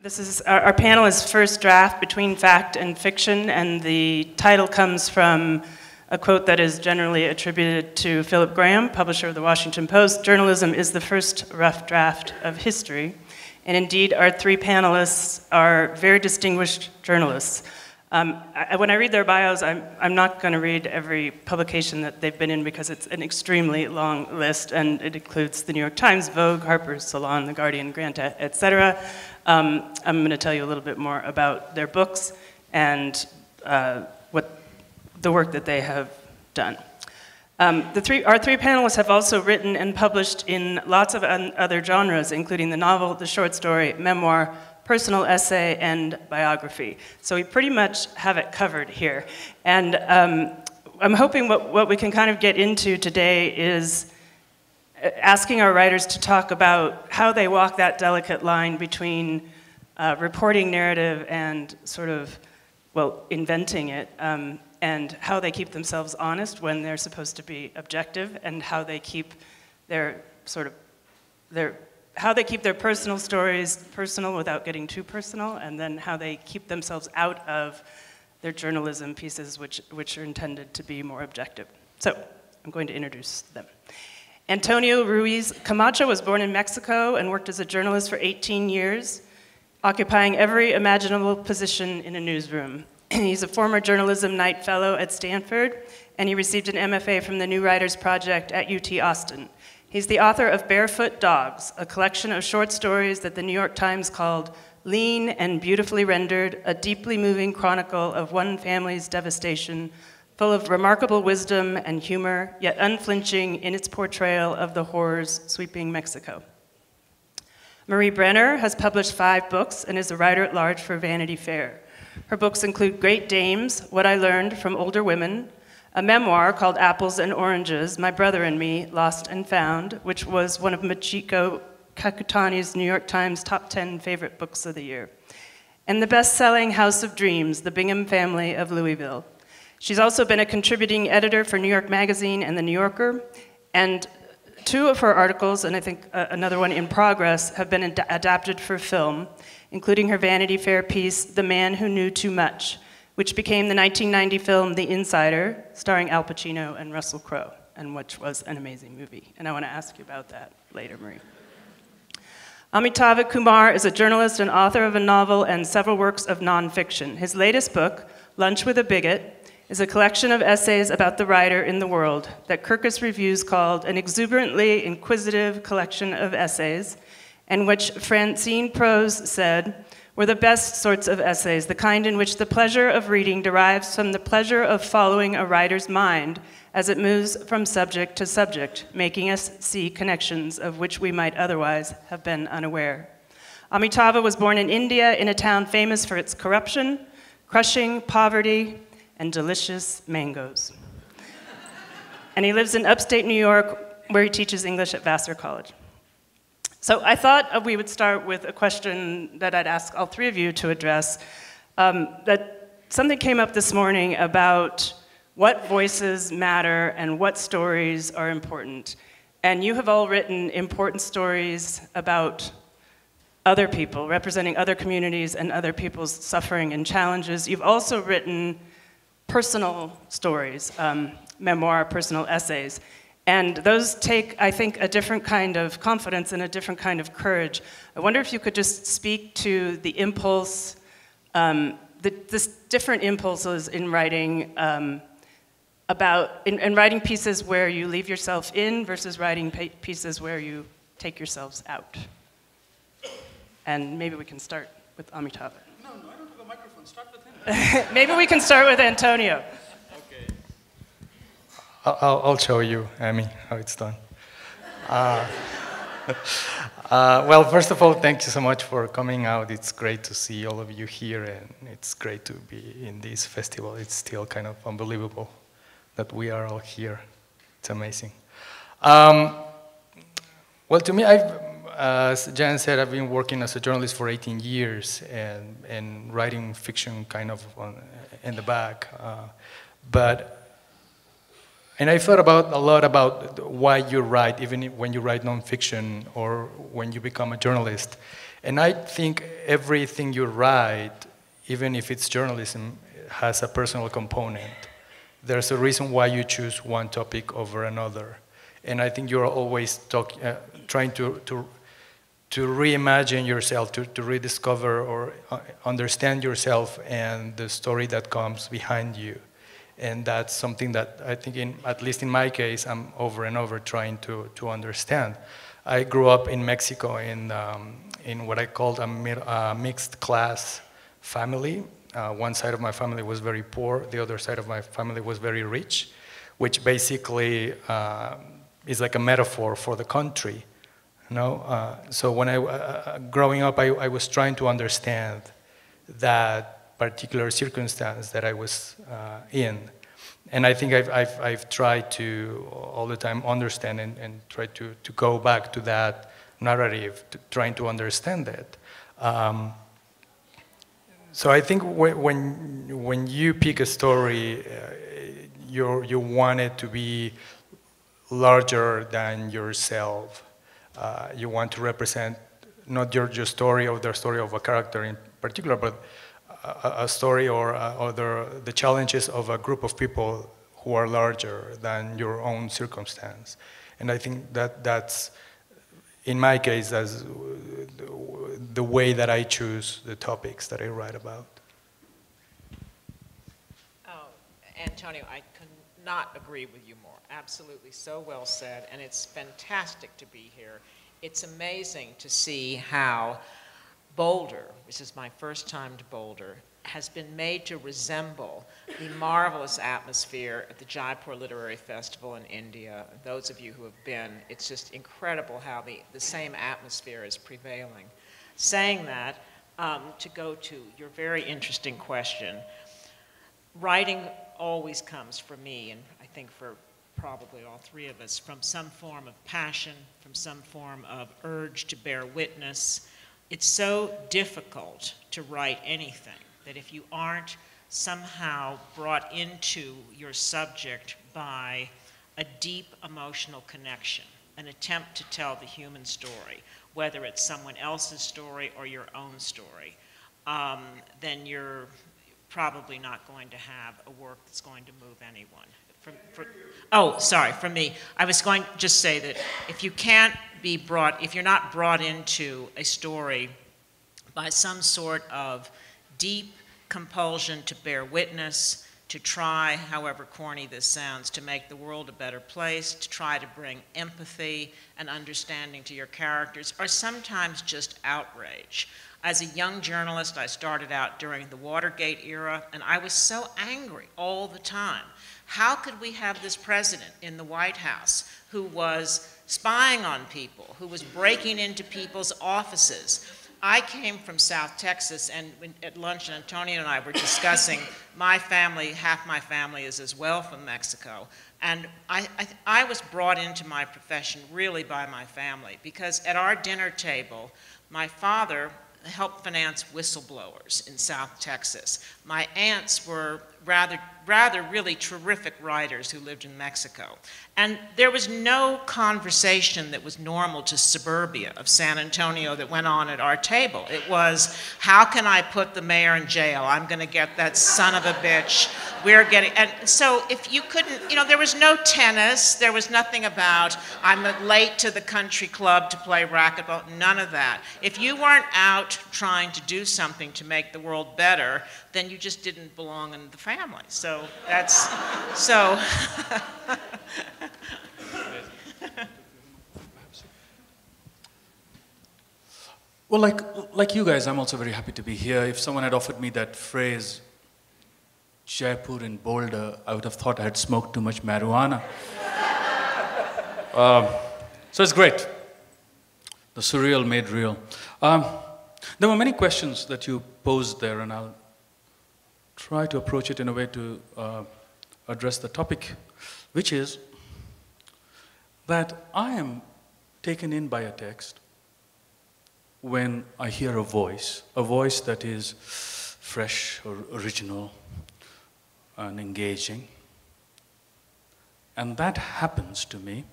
This is our panel is First Draft Between Fact and Fiction, and the title comes from a quote that is generally attributed to Philip Graham, publisher of the Washington Post: "Journalism is the first rough draft of history." And indeed, our three panelists are very distinguished journalists. When I read their bios, I'm not going to read every publication that they've been in because it's an extremely long list, and it includes the New York Times, Vogue, Harper's, Salon, The Guardian, Granta, etc. I'm going to tell you a little bit more about their books and what the work that they have done. Our three panelists have also written and published in lots of other genres, including the novel, the short story, memoir, personal essay, and biography. So we pretty much have it covered here. And I'm hoping what we can kind of get into today is asking our writers to talk about how they walk that delicate line between reporting narrative and sort of, well, inventing it, and how they keep themselves honest when they're supposed to be objective, and how they keep their personal stories personal without getting too personal, and then how they keep themselves out of their journalism pieces, which are intended to be more objective. So I'm going to introduce them. Antonio-Ruiz Camacho was born in Mexico and worked as a journalist for 18 years, occupying every imaginable position in a newsroom. He's a former Journalism Knight Fellow at Stanford, and he received an MFA from the New Writers Project at UT Austin. He's the author of Barefoot Dogs, a collection of short stories that the New York Times called lean and beautifully rendered, a deeply moving chronicle of one family's devastation, full of remarkable wisdom and humor, yet unflinching in its portrayal of the horrors sweeping Mexico. Marie Brenner has published 5 books and is a writer-at-large for Vanity Fair. Her books include Great Dames, What I Learned from Older Women, a memoir called Apples and Oranges, My Brother and Me, Lost and Found, which was one of Michiko Kakutani's New York Times top 10 favorite books of the year, and the best-selling House of Dreams, The Bingham Family of Louisville. She's also been a contributing editor for New York Magazine and The New Yorker, and 2 of her articles, and I think another one in progress, have been adapted for film, including her Vanity Fair piece, The Man Who Knew Too Much, which became the 1990 film The Insider, starring Al Pacino and Russell Crowe, and which was an amazing movie. And I want to ask you about that later, Marie. Amitava Kumar is a journalist and author of a novel and several works of nonfiction. His latest book, Lunch with a Bigot, is a collection of essays about the writer in the world that Kirkus Reviews called an exuberantly inquisitive collection of essays, and which Francine Prose said were the best sorts of essays, the kind in which the pleasure of reading derives from the pleasure of following a writer's mind as it moves from subject to subject, making us see connections of which we might otherwise have been unaware. Amitava was born in India in a town famous for its corruption, crushing poverty, and delicious mangoes. And he lives in upstate New York, where he teaches English at Vassar College. So I thought we would start with a question that I'd ask all 3 of you to address. That something came up this morning about what voices matter and what stories are important. And you have all written important stories about other people, representing other communities and other people's suffering and challenges. You've also written personal stories, memoir, personal essays. And those take, I think, a different kind of confidence and a different kind of courage. I wonder if you could just speak to the impulse, the different impulses in writing in writing pieces where you leave yourself in versus writing pieces where you take yourselves out. And maybe we can start with Amitava. No, I don't have a microphone. Start with him. Maybe we can start with Antonio. Okay. I'll show you, Amy, how it's done. Well, first of all, thank you so much for coming out. It's great to see all of you here, and it's great to be in this festival. It's still kind of unbelievable that we are all here. It's amazing. Well, to me, as Jan said, I've been working as a journalist for 18 years and writing fiction kind of in the back. And I thought a lot about why you write, even when you write nonfiction or when you become a journalist. And I think everything you write, even if it's journalism, has a personal component. There's a reason why you choose one topic over another. And I think you're always trying to reimagine yourself, to rediscover or understand yourself and the story that comes behind you. And that's something that I think, at least in my case, I'm over and over trying to understand. I grew up in Mexico in what I called a mixed class family. One side of my family was very poor, the other side of my family was very rich, which basically is like a metaphor for the country. You know? So when growing up, I was trying to understand that particular circumstance that I was in. And I think I've tried to all the time understand and try to go back to that narrative, trying to understand it. So I think when you pick a story, you want it to be larger than yourself. You want to represent not your story or the story of a character in particular, but a story or the challenges of a group of people who are larger than your own circumstance. And I think that's, in my case, that's the way that I choose the topics that I write about. Oh, Antonio, I could not agree with you more. Absolutely, so well said, and it's fantastic to be here. It's amazing to see how Boulder, this is my first time to Boulder, has been made to resemble the marvelous atmosphere at the Jaipur Literary Festival in India. Those of you who have been, it's just incredible how the same atmosphere is prevailing. Saying that, to go to your very interesting question, writing always comes for me, and I think for probably all three of us, from some form of passion, from some form of urge to bear witness. It's so difficult to write anything that if you aren't somehow brought into your subject by a deep emotional connection, an attempt to tell the human story, whether it's someone else's story or your own story, then you're probably not going to have a work that's going to move anyone. For me, I was going to just say that if you're not brought into a story by some sort of deep compulsion to bear witness, to try, however corny this sounds, to make the world a better place, to try to bring empathy and understanding to your characters, or sometimes just outrage. As a young journalist, I started out during the Watergate era, and I was so angry all the time. How could we have this president in the White House who was spying on people, who was breaking into people's offices? I came from South Texas, and at lunch, Antonio and I were discussing my family, half my family is as well from Mexico. And I was brought into my profession really by my family, because at our dinner table, my father helped finance whistleblowers in South Texas. My aunts were rather really terrific writers who lived in Mexico. And there was no conversation that was normal to suburbia of San Antonio that went on at our table. It was, how can I put the mayor in jail? I'm gonna get that son of a bitch. And so if you couldn't, there was no tennis, there was nothing about, I'm late to the country club to play racquetball, none of that. If you weren't out trying to do something to make the world better, then you just didn't belong in the family. So that's, so. Well, like you guys, I'm also very happy to be here. If someone had offered me that phrase, Jaipur and Boulder, I would have thought I had smoked too much marijuana. So it's great. The surreal made real. There were many questions that you posed there, and I'll try to approach it in a way to address the topic, which is that I am taken in by a text when I hear a voice that is fresh or original and engaging. And that happens to me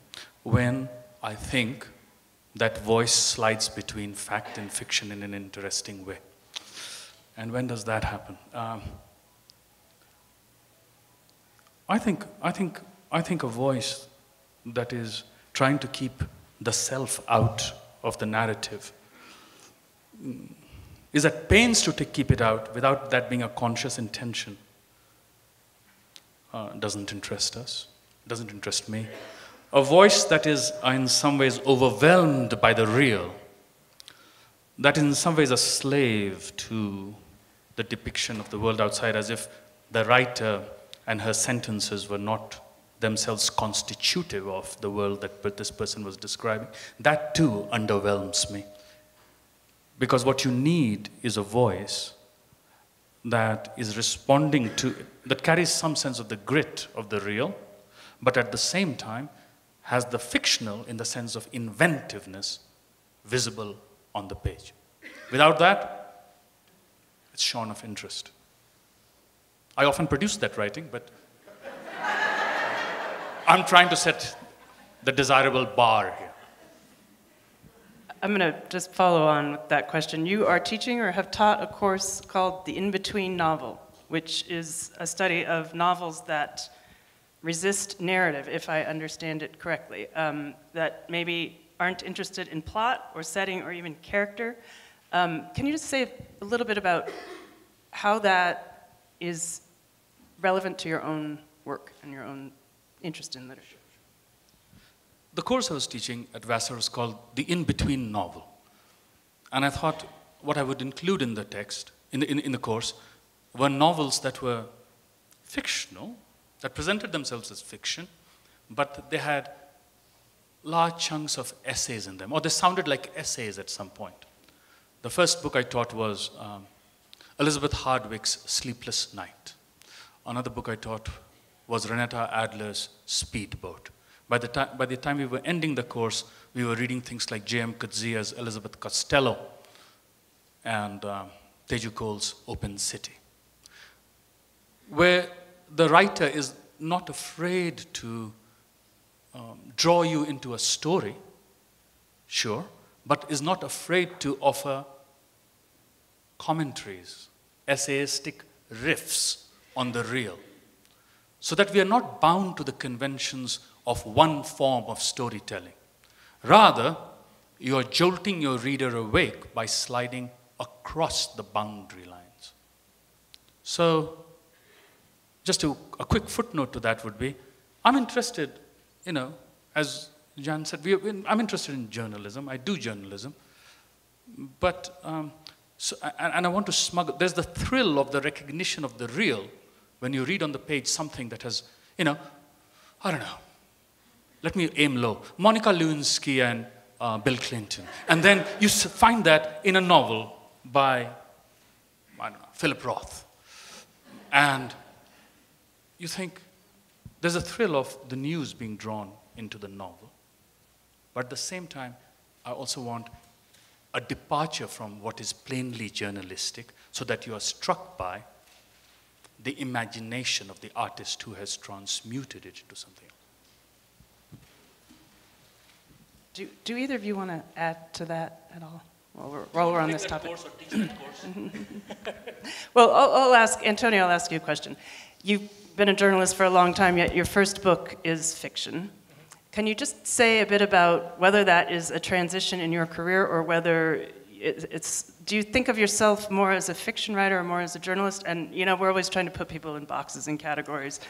when I think that voice slides between fact and fiction in an interesting way. And when does that happen? I think a voice that is trying to keep the self out of the narrative is at pains to keep it out without that being a conscious intention. Doesn't interest us, doesn't interest me. A voice that is in some ways overwhelmed by the real, that is in some ways a slave to the depiction of the world outside, as if the writer and her sentences were not themselves constitutive of the world that this person was describing. That too underwhelms me. Because what you need is a voice that is responding to, that carries some sense of the grit of the real, but at the same time has the fictional in the sense of inventiveness visible on the page. Without that, it's shorn of interest. I often produce that writing, but I'm trying to set the desirable bar here. I'm going to just follow on with that question. You are teaching or have taught a course called The In-Between Novel, which is a study of novels that resist narrative, if I understand it correctly, that maybe aren't interested in plot or setting or even character. Can you just say a little bit about how that is relevant to your own work and your own interest in literature? The course I was teaching at Vassar was called The In-Between Novel. And I thought what I would include in the text, in the course, were novels that were fictional, that presented themselves as fiction, but they had large chunks of essays in them, or they sounded like essays at some point. The first book I taught was Elizabeth Hardwick's Sleepless Night. Another book I taught was Renata Adler's Speedboat. By the time we were ending the course, we were reading things like J.M. Coetzee's Elizabeth Costello and Teju Cole's Open City, where the writer is not afraid to draw you into a story, sure, but is not afraid to offer commentaries, essayistic riffs on the real, so that we are not bound to the conventions of one form of storytelling. Rather, you are jolting your reader awake by sliding across the boundary lines. So, just a quick footnote to that would be, I'm interested, as Jan said, I'm interested in journalism. I do journalism. But, and I want to smuggle, there's the thrill of the recognition of the real when you read on the page something that has, I don't know, let me aim low, Monica Lewinsky and Bill Clinton. And then you find that in a novel by, I don't know, Philip Roth. And you think there's a thrill of the news being drawn into the novel. But at the same time, I also want a departure from what is plainly journalistic so that you are struck by the imagination of the artist who has transmuted it into something else. Do either of you want to add to that at all while we're on this topic? Well, I'll ask, Antonio, I'll ask you a question. You've been a journalist for a long time, yet your first book is fiction. Can you just say a bit about whether that is a transition in your career or whether do you think of yourself more as a fiction writer or more as a journalist? And, we're always trying to put people in boxes and categories.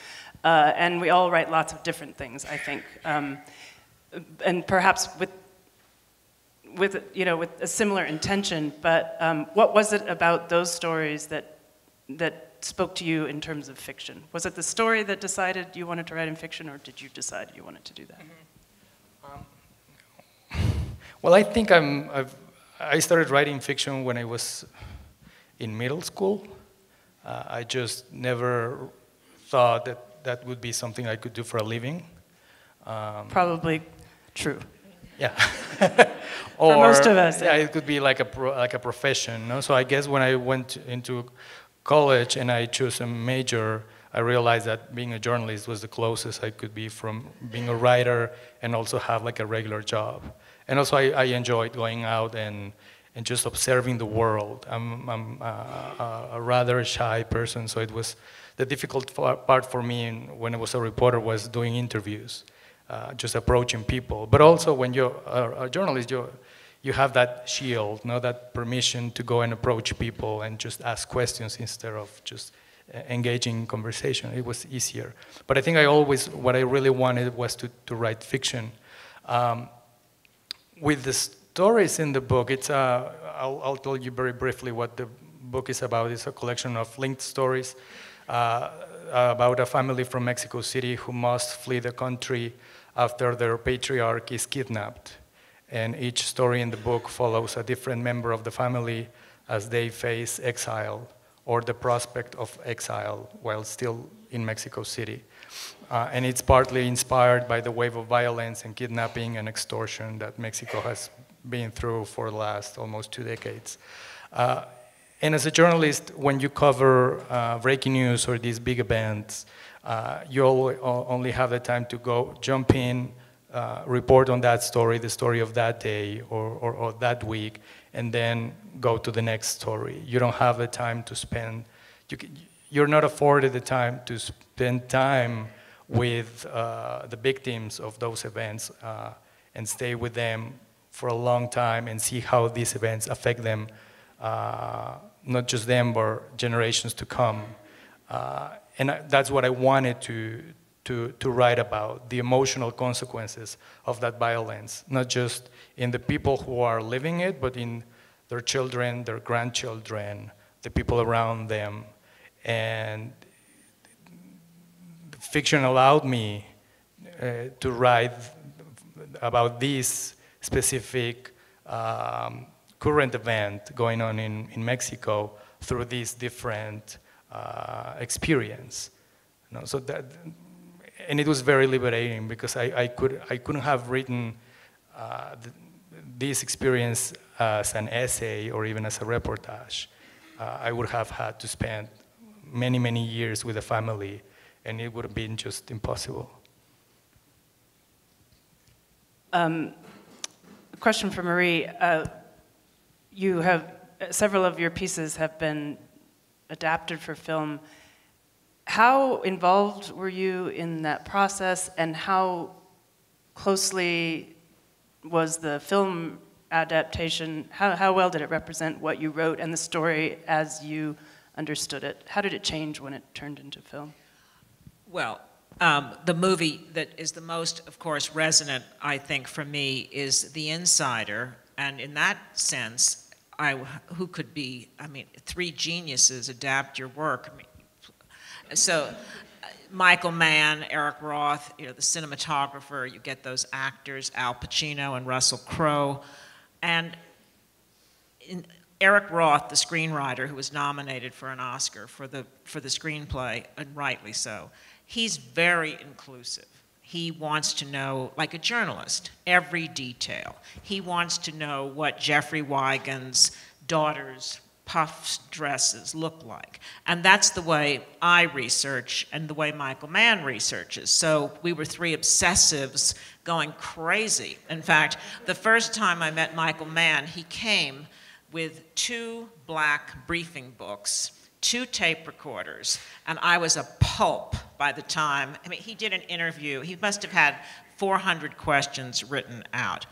And we all write lots of different things, I think. And perhaps with a similar intention, but what was it about those stories that spoke to you in terms of fiction? Was it the story that decided you wanted to write in fiction, or did you decide you wanted to do that? Well, I think I started writing fiction when I was in middle school. I just never thought that would be something I could do for a living. Probably true. Yeah. For most of us. Yeah, it could be like a profession. No? So I guess when I went into college and I chose a major, I realized that being a journalist was the closest I could be from being a writer and also have like a regular job. And also I enjoyed going out and just observing the world. I'm a rather shy person, so it was the difficult part for me when I was a reporter was doing interviews, just approaching people. But also when you're a journalist, you have that shield, that permission to go and approach people and just ask questions instead of just engaging in conversation. It was easier. But I think what I really wanted was to write fiction. With the stories in the book, I'll tell you very briefly what the book is about. It's a collection of linked stories about a family from Mexico City who must flee the country after their patriarch is kidnapped. And each story in the book follows a different member of the family as they face exile or the prospect of exile while still in Mexico City. And it's partly inspired by the wave of violence and kidnapping and extortion that Mexico has been through for the last almost 2 decades. And as a journalist, when you cover breaking news or these big events, you only have the time to go jump in, report on that story, the story of that day or that week, and then go to the next story. You don't have the time to spend, you're not afforded the time to spend time with the victims of those events and stay with them for a long time and see how these events affect them, not just them, but generations to come. And that's what I wanted to write about, the emotional consequences of that violence, not just in the people who are living it, but in their children, their grandchildren, the people around them. And fiction allowed me to write about this specific current event going on in Mexico through this different experience. So that, and it was very liberating because I couldn't have written this experience as an essay or even as a reportage. I would have had to spend many, many years with a family, and it would have been just impossible. A question for Marie. Several of your pieces have been adapted for film. How involved were you in that process, and how closely was the film adaptation, how well did it represent what you wrote and the story as you understood it? How did it change when it turned into film? Well, the movie that is the most, of course, resonant, I think, for me is The Insider. And in that sense, who could be, I mean, 3 geniuses adapt your work. I mean, so Michael Mann, Eric Roth, the cinematographer, you get those actors, Al Pacino and Russell Crowe. And Eric Roth, the screenwriter who was nominated for an Oscar for the screenplay, and rightly so, he's very inclusive. He wants to know, like a journalist, every detail. He wants to know what Jeffrey Wigand's daughter's puff dresses look like. And that's the way I research and the way Michael Mann researches. So we were 3 obsessives going crazy. In fact, the first time I met Michael Mann, he came with 2 black briefing books, 2 tape recorders, and I was a pulp by the time. I mean, he did an interview. He must have had 400 questions written out.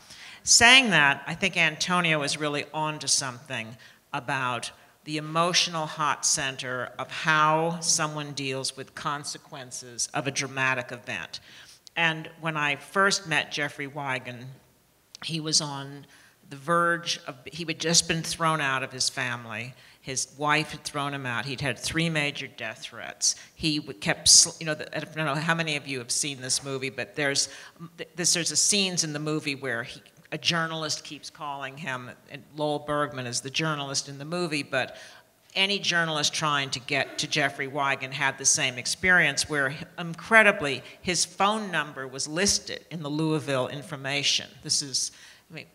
Saying that, I think Antonio is really onto something about the emotional hot center of how someone deals with consequences of a dramatic event. And when I first met Jeffrey Wigand, he was on the verge of, he had just been thrown out of his family. His wife had thrown him out. He'd had 3 major death threats. He kept, I don't know how many of you have seen this movie, but there's a scenes in the movie where a journalist keeps calling him, and Lowell Bergman is the journalist in the movie, but any journalist trying to get to Jeffrey Wigand had the same experience where, incredibly, his phone number was listed in the Louisville Information. This is, I mean,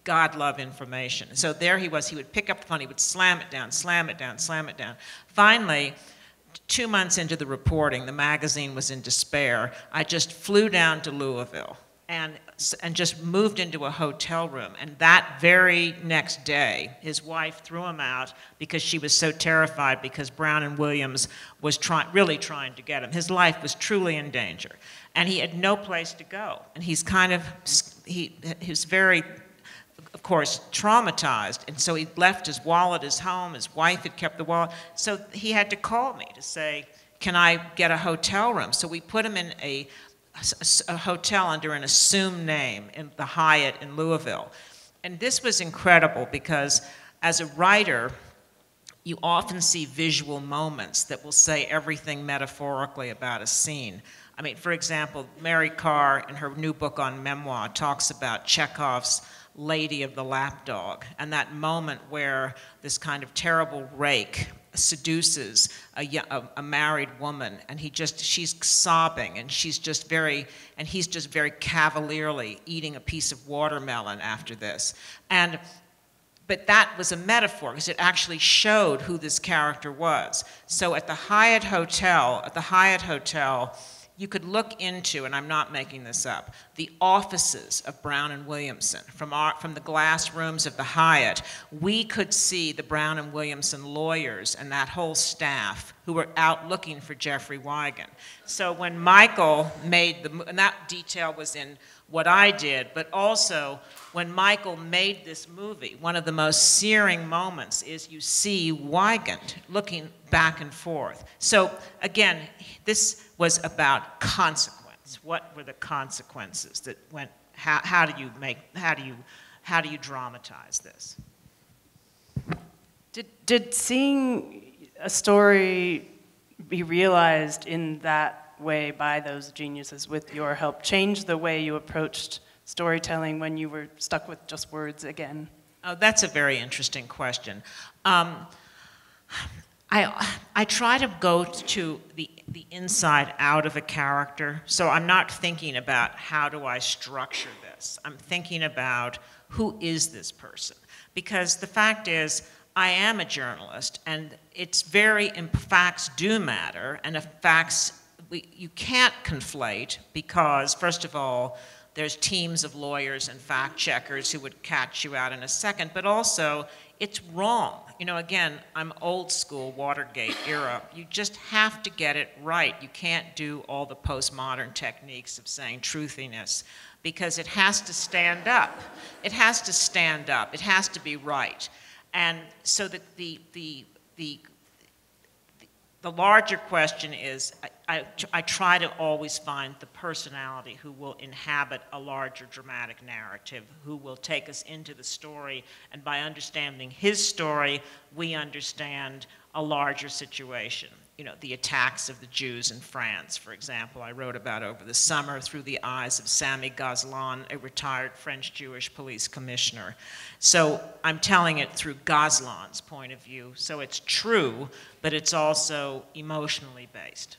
God love information. So there he was, he would pick up the phone, he would slam it down, slam it down, slam it down. Finally, 2 months into the reporting, the magazine was in despair. I just flew down to Louisville and just moved into a hotel room. And that very next day, his wife threw him out because she was so terrified because Brown and Williams was really trying to get him. His life was truly in danger. And he had no place to go. And he's he was very, of course, traumatized. And so he left his wallet at his home. His wife had kept the wallet. So he had to call me to say, can I get a hotel room? So we put him in a hotel under an assumed name in the Hyatt in Louisville. And this was incredible because as a writer, you often see visual moments that will say everything metaphorically about a scene. I mean, for example, Mary Carr, in her new book on memoir, talks about Chekhov's Lady of the Lapdog, and that moment where this kind of terrible rake seduces a married woman, and she's sobbing, and he's just very cavalierly eating a piece of watermelon after this. But that was a metaphor because it actually showed who this character was. So at the Hyatt Hotel, you could look into, and I'm not making this up, the offices of Brown and Williamson. From the glass rooms of the Hyatt, we could see the Brown and Williamson lawyers and that whole staff who were out looking for Jeffrey Wigand. So when Michael made and that detail was in what I did, but also when Michael made this movie, one of the most searing moments is you see Wigand looking back and forth. So again, this was about consequence. What were the consequences that went? How do you dramatize this? Did seeing a story be realized in that way by those geniuses with your help change the way you approached storytelling when you were stuck with just words again? Oh, that's a very interesting question. I try to go to the inside out of a character, so I'm not thinking about how do I structure this. I'm thinking about who is this person, because the fact is I am a journalist, and facts do matter, and if facts you can't conflate because, first of all, there's teams of lawyers and fact checkers who would catch you out in a second, but also it's wrong. You know, again, I'm old school, Watergate era. You just have to get it right. You can't do all the postmodern techniques of saying truthiness because it has to stand up. It has to stand up. It has to be right. And so that the larger question is, I try to always find the personality who will inhabit a larger dramatic narrative, who will take us into the story, and by understanding his story, we understand a larger situation. You know, the attacks of the Jews in France, for example, I wrote about over the summer through the eyes of Sami Ghazlan, a retired French Jewish police commissioner. So I'm telling it through Ghazlan's point of view. So it's true, but it's also emotionally based.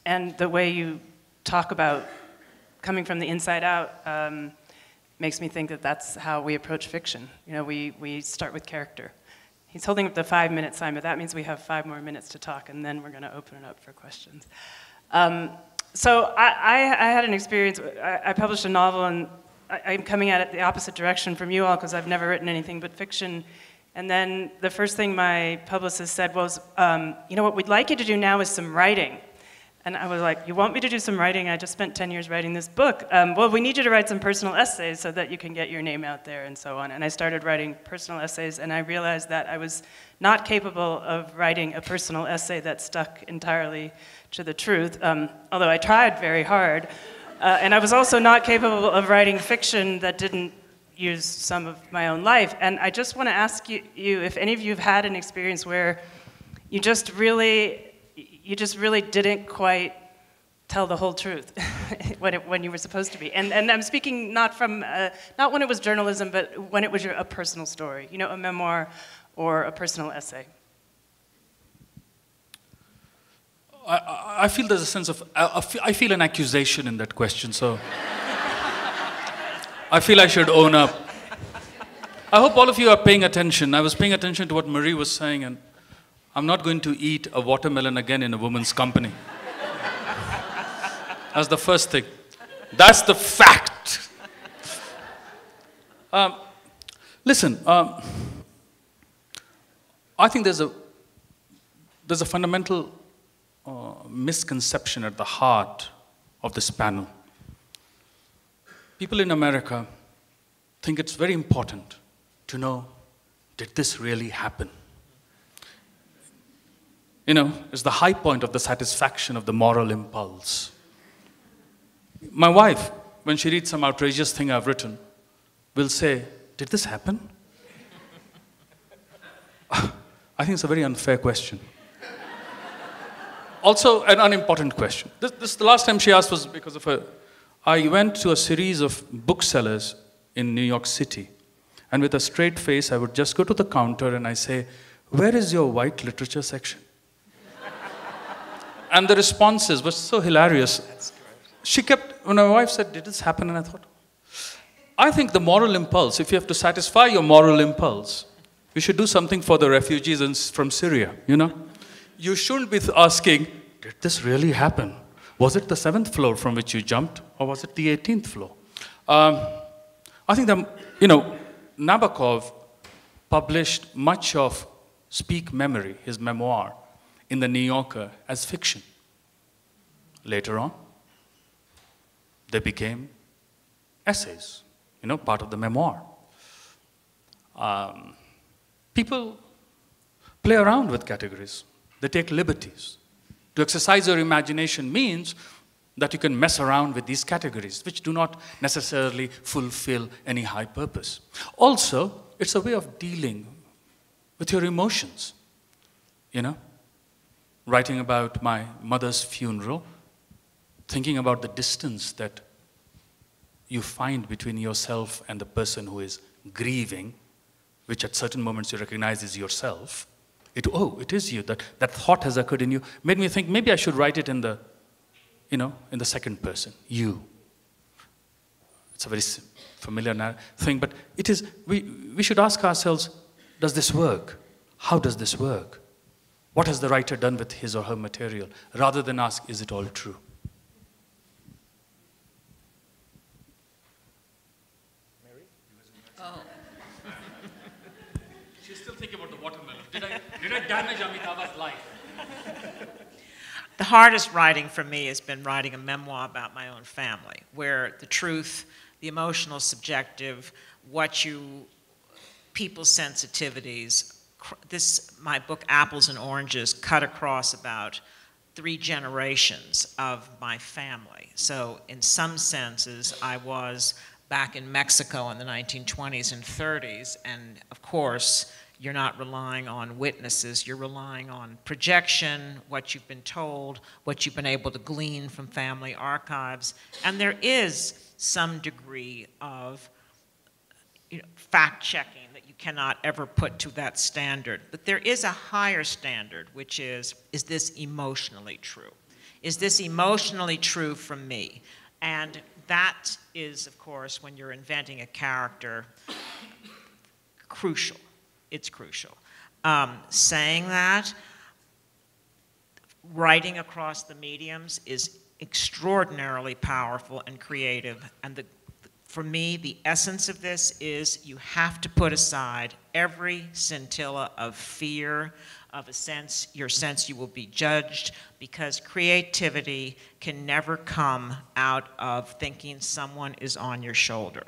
And the way you talk about coming from the inside out makes me think that that's how we approach fiction. You know, we start with character. He's holding up the 5-minute sign, but that means we have 5 more minutes to talk, and then we're going to open it up for questions. So I had an experience. I published a novel, and I'm coming at it the opposite direction from you all because I've never written anything but fiction. And then the first thing my publicist said was, you know, what we'd like you to do now is some writing. And I was like, you want me to do some writing? I just spent 10 years writing this book. Well, we need you to write some personal essays so that you can get your name out there and so on. And I started writing personal essays, and I realized that I was not capable of writing a personal essay that stuck entirely to the truth, although I tried very hard. And I was also not capable of writing fiction that didn't use some of my own life. And I just want to ask you if any of you have had an experience where you just really didn't quite tell the whole truth when you were supposed to be. And I'm speaking not when it was journalism, but when it was a personal story, you know, a memoir or a personal essay. I feel there's a sense of, I feel an accusation in that question, so I feel I should own up. I hope all of you are paying attention. I was paying attention to what Marie was saying, and I'm not going to eat a watermelon again in a woman's company. That's the first thing. That's the fact. Listen, I think there's a fundamental misconception at the heart of this panel. People in America think it's very important to know, did this really happen? You know, it's the high point of the satisfaction of the moral impulse. My wife, when she reads some outrageous thing I've written, will say, did this happen? I think it's a very unfair question. Also, an unimportant question. The last time she asked was because of her. I went to a series of booksellers in New York City, and with a straight face, I would just go to the counter and I say, where is your white literature section? And the responses were so hilarious. She kept, when my wife said, did this happen? And I thought, I think the moral impulse, if you have to satisfy your moral impulse, you should do something for the refugees from Syria, you know? You shouldn't be asking, did this really happen? Was it the 7th floor from which you jumped, or was it the 18th floor? I think that, you know, Nabokov published much of Speak Memory, his memoir, in the New Yorker as fiction. Later on, they became essays, you know, part of the memoir. People play around with categories. They take liberties. To exercise your imagination means that you can mess around with these categories, which do not necessarily fulfill any high purpose. Also, it's a way of dealing with your emotions, you know? Writing about my mother's funeral, thinking about the distance that you find between yourself and the person who is grieving, which at certain moments you recognize is yourself. It is you. That thought has occurred in you. Made me think maybe I should write it in the, you know, in the second person. You. It's a very familiar thing, but it is. We should ask ourselves: does this work? How does this work? What has the writer done with his or her material? Rather than ask, is it all true? Mary? Oh. She's still thinking about the watermelon. Did I damage Amitava's life? The hardest writing for me has been writing a memoir about my own family, where the truth, the emotional, subjective, people's sensitivities, my book, Apples and Oranges, cut across about 3 generations of my family. So in some senses, I was back in Mexico in the 1920s and 30s, and of course, you're not relying on witnesses, you're relying on projection, what you've been told, what you've been able to glean from family archives, and there is some degree of fact-checking that you cannot ever put to that standard. But there is a higher standard, which is this emotionally true? Is this emotionally true from me? And that is, of course, when you're inventing a character, crucial. It's crucial. Saying that, writing across the mediums is extraordinarily powerful and creative, and for me, the essence of this is you have to put aside every scintilla of fear, of your sense you will be judged, because creativity can never come out of thinking someone is on your shoulder.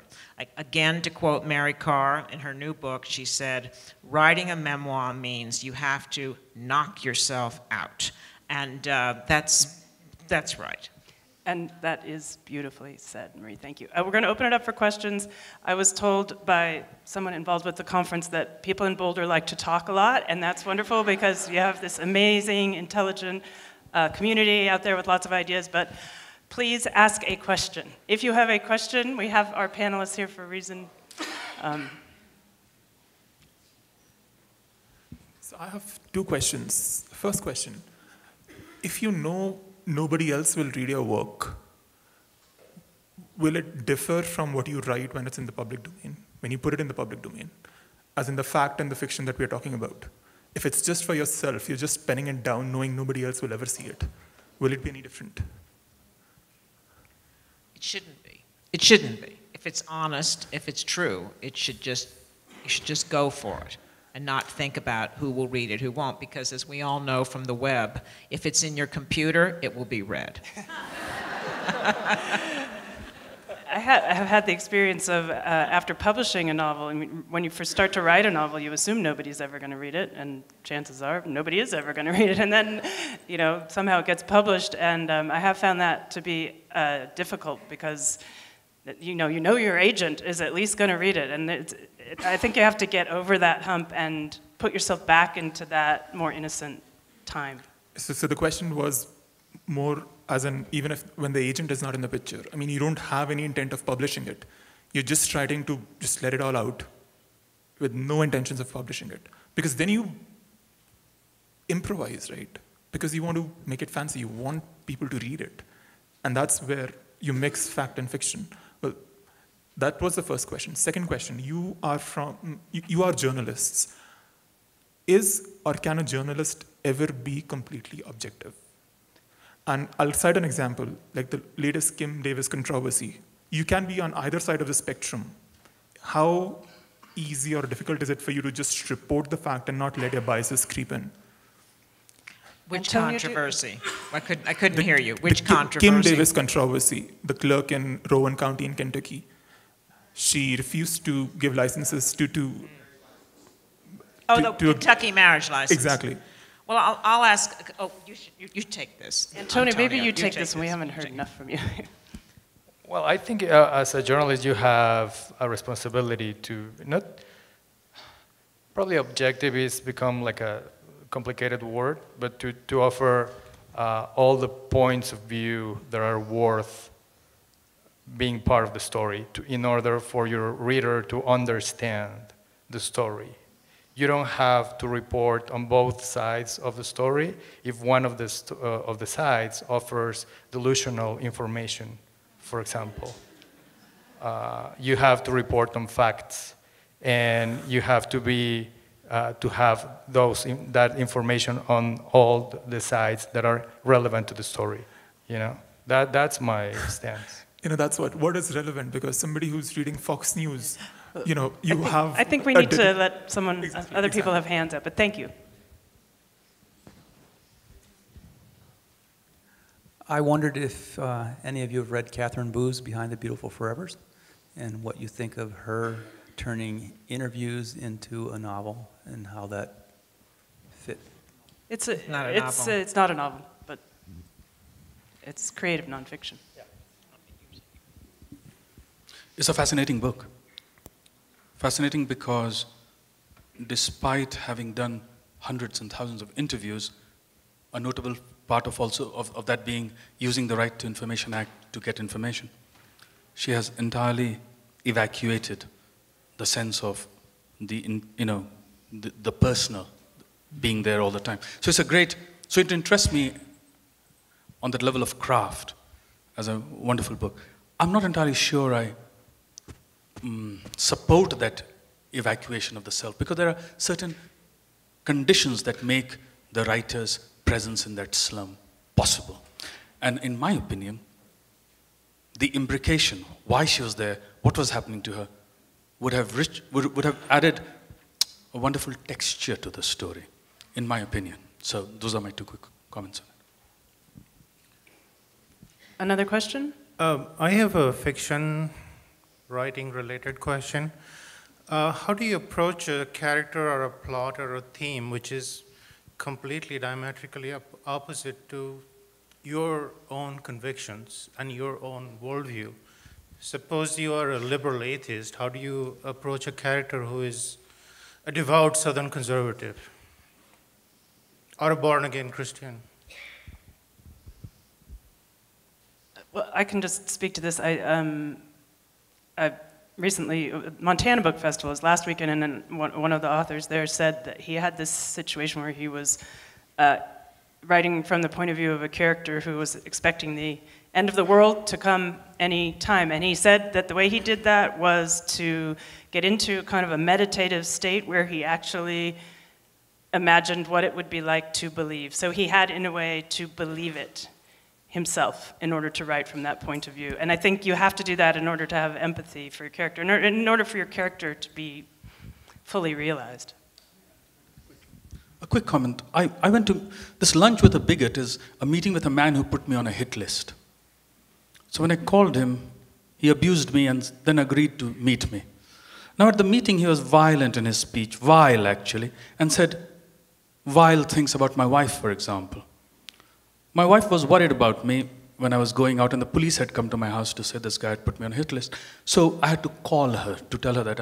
Again, to quote Mary Carr in her new book, she said, writing a memoir means you have to knock yourself out. And that's right. And that is beautifully said, Marie, thank you. We're going to open it up for questions. I was told by someone involved with the conference that people in Boulder like to talk a lot, and that's wonderful because you have this amazing, intelligent community out there with lots of ideas, but please ask a question. If you have a question, we have our panelists here for a reason. So I have 2 questions. First question, if you know nobody else will read your work, will it differ from what you write when it's in the public domain, when you put it in the public domain, as in the fact and the fiction that we're talking about? If it's just for yourself, you're just penning it down knowing nobody else will ever see it, will it be any different? shouldn't be. It shouldn't be. If it's honest, if it's true, you should just go for it and not think about who will read it, who won't, because as we all know from the web, if it's in your computer, it will be read. I have had the experience of, after publishing a novel, I mean, when you first start to write a novel, you assume nobody's ever going to read it, and chances are nobody is ever going to read it, and then, you know, somehow it gets published, and I have found that to be difficult because, you know your agent is at least going to read it, and I think you have to get over that hump and put yourself back into that more innocent time. So the question was more as in, even if when the agent is not in the picture, I mean, you don't have any intent of publishing it. You're just trying to just let it all out with no intentions of publishing it. Because then you improvise, right? Because you want to make it fancy. You want people to read it. And that's where you mix fact and fiction. Well, that was the first question. Second question, you are journalists. Is or can a journalist ever be completely objective? And I'll cite an example, like the latest Kim Davis controversy. You can be on either side of the spectrum. How easy or difficult is it for you to just report the fact and not let your biases creep in? Which Antonio, controversy? I couldn't hear you. Which the controversy? Kim Davis controversy, the clerk in Rowan County in Kentucky. She refused to give licenses to the Kentucky marriage license. Exactly. Well, I'll ask. Oh, you take this. Antonio, maybe you take this, this, and we haven't heard enough from you. Well, I think as a journalist, you have a responsibility to not. Probably objective is become like a complicated word, but to offer all the points of view that are worth being part of the story in order for your reader to understand the story. You don't have to report on both sides of the story if one of the sides offers delusional information, for example. You have to report on facts, and you have to be to have that information on all the sides that are relevant to the story. You know, that's my stance. You know, that's what is relevant, because somebody who's reading Fox News, you know, I think we need to let other people have hands up, but thank you. I wondered if any of you have read Catherine Boo's Behind the Beautiful Forevers, and what you think of her turning interviews into a novel and how that fit. It's not a novel. It's not a novel, but it's creative nonfiction. It's a fascinating book. Fascinating because despite having done hundreds and thousands of interviews, a notable part of that being using the Right to Information Act to get information, she has entirely evacuated the sense of the personal being there all the time. So so it interests me on that level of craft as a wonderful book. I'm not entirely sure I support that evacuation of the self, because there are certain conditions that make the writer's presence in that slum possible. And in my opinion, the imbrication, why she was there, what was happening to her, would have added a wonderful texture to the story, in my opinion. So those are my two quick comments on it. Another question? I have a fiction writing related question. How do you approach a character or a plot or a theme which is completely diametrically opposite to your own convictions and your own worldview? Suppose you are a liberal atheist, how do you approach a character who is a devout Southern conservative or a born-again Christian? Well, I can just speak to this. I recently, Montana Book Festival was last weekend, and then one of the authors there said that he had this situation where he was writing from the point of view of a character who was expecting the end of the world to come any time. And he said that the way he did that was to get into kind of a meditative state where he actually imagined what it would be like to believe. So he had, in a way, to believe it. himself in order to write from that point of view. And I think you have to do that in order to have empathy for your character, in order for your character to be fully realized. A quick comment. I went to, this lunch with a bigot is a meeting with a man who put me on a hit list. So when I called him, he abused me and then agreed to meet me. Now at the meeting, he was violent in his speech, vile actually, and said vile things about my wife, for example. My wife was worried about me when I was going out, and the police had come to my house to say this guy had put me on a hit list. So I had to call her to tell her that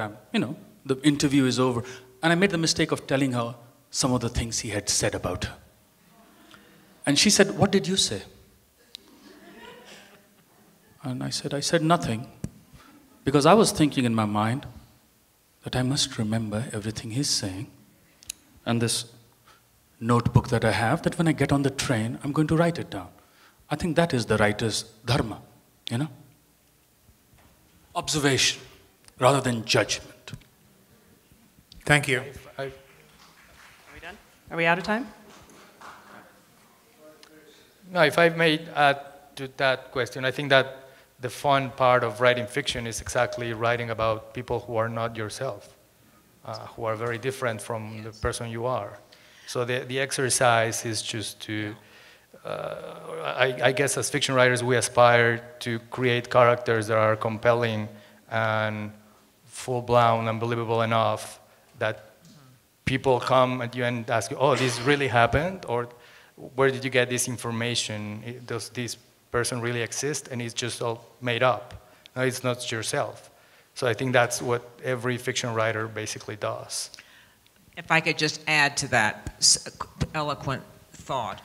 the interview is over. And I made the mistake of telling her some of the things he had said about her. And she said, "What did you say?" And I said nothing, because I was thinking in my mind that I must remember everything he's saying. And this notebook that I have, that when I get on the train, I'm going to write it down. I think that is the writer's dharma, Observation rather than judgment. Thank you. Are we done? Are we out of time? No, if I may add to that question, I think that the fun part of writing fiction is exactly writing about people who are not yourself, who are very different from the person you are. So the exercise is just to, I guess as fiction writers, we aspire to create characters that are compelling and full-blown and believable enough that people come at you and ask you, "Oh, this really happened?" Or "Where did you get this information? Does this person really exist?" And it's just all made up. No, it's not yourself. So I think that's what every fiction writer basically does. If I could just add to that eloquent thought,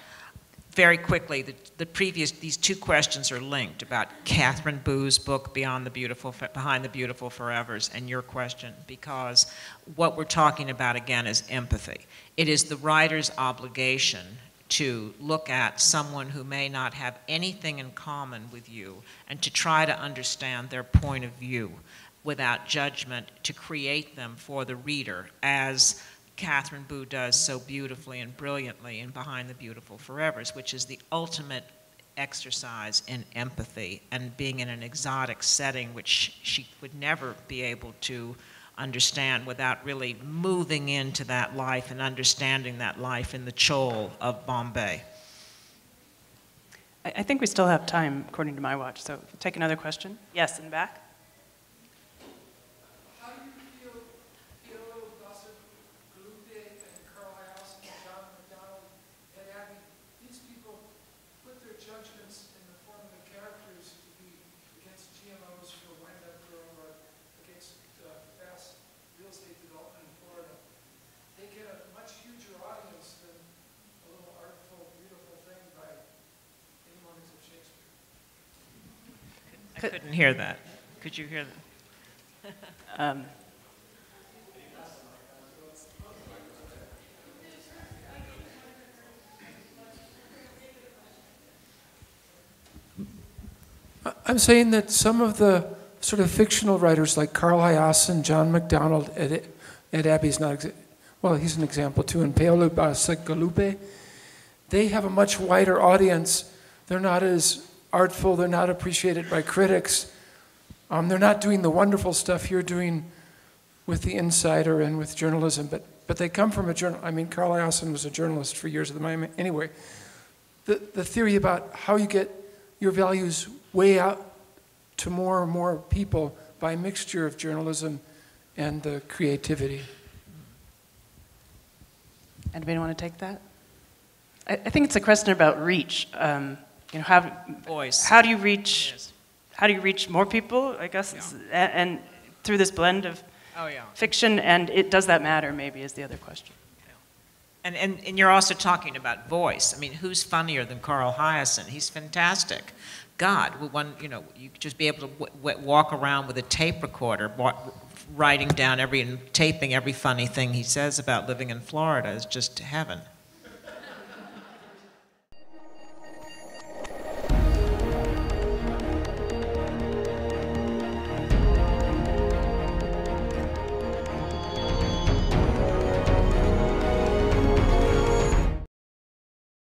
very quickly, these two questions are linked about Catherine Boo's book, Behind the Beautiful Forevers, and your question, because what we're talking about again is empathy. It is the writer's obligation to look at someone who may not have anything in common with you and to try to understand their point of view without judgment, to create them for the reader, as Catherine Boo does so beautifully and brilliantly in Behind the Beautiful Forevers, which is the ultimate exercise in empathy and being in an exotic setting which she would never be able to understand without really moving into that life and understanding that life in the chole of Bombay. I think we still have time, according to my watch, so take another question. Yes, in the back. I couldn't hear that. Could you hear that? I'm saying that some of the sort of fictional writers like Carl Hiaasen, John MacDonald, Ed Abbey's not, well, he's an example too, and Paolo Bacigalupi, they have a much wider audience. They're not as artful, they're not appreciated by critics. They're not doing the wonderful stuff you're doing with The Insider and with journalism, but they come from a journal. I mean, Carl Hiaasen was a journalist for years at the Miami. Anyway, the theory about how you get your values way out to more and more people by a mixture of journalism and the creativity. Anybody want to take that? I think it's a question about reach. Voice. How do you reach more people? I guess, and through this blend of fiction, and does that matter? Maybe is the other question. And you're also talking about voice. I mean, who's funnier than Carl Hiaasen? He's fantastic. God, you could just be able to walk around with a tape recorder, writing down and taping every funny thing he says about living in Florida is just heaven.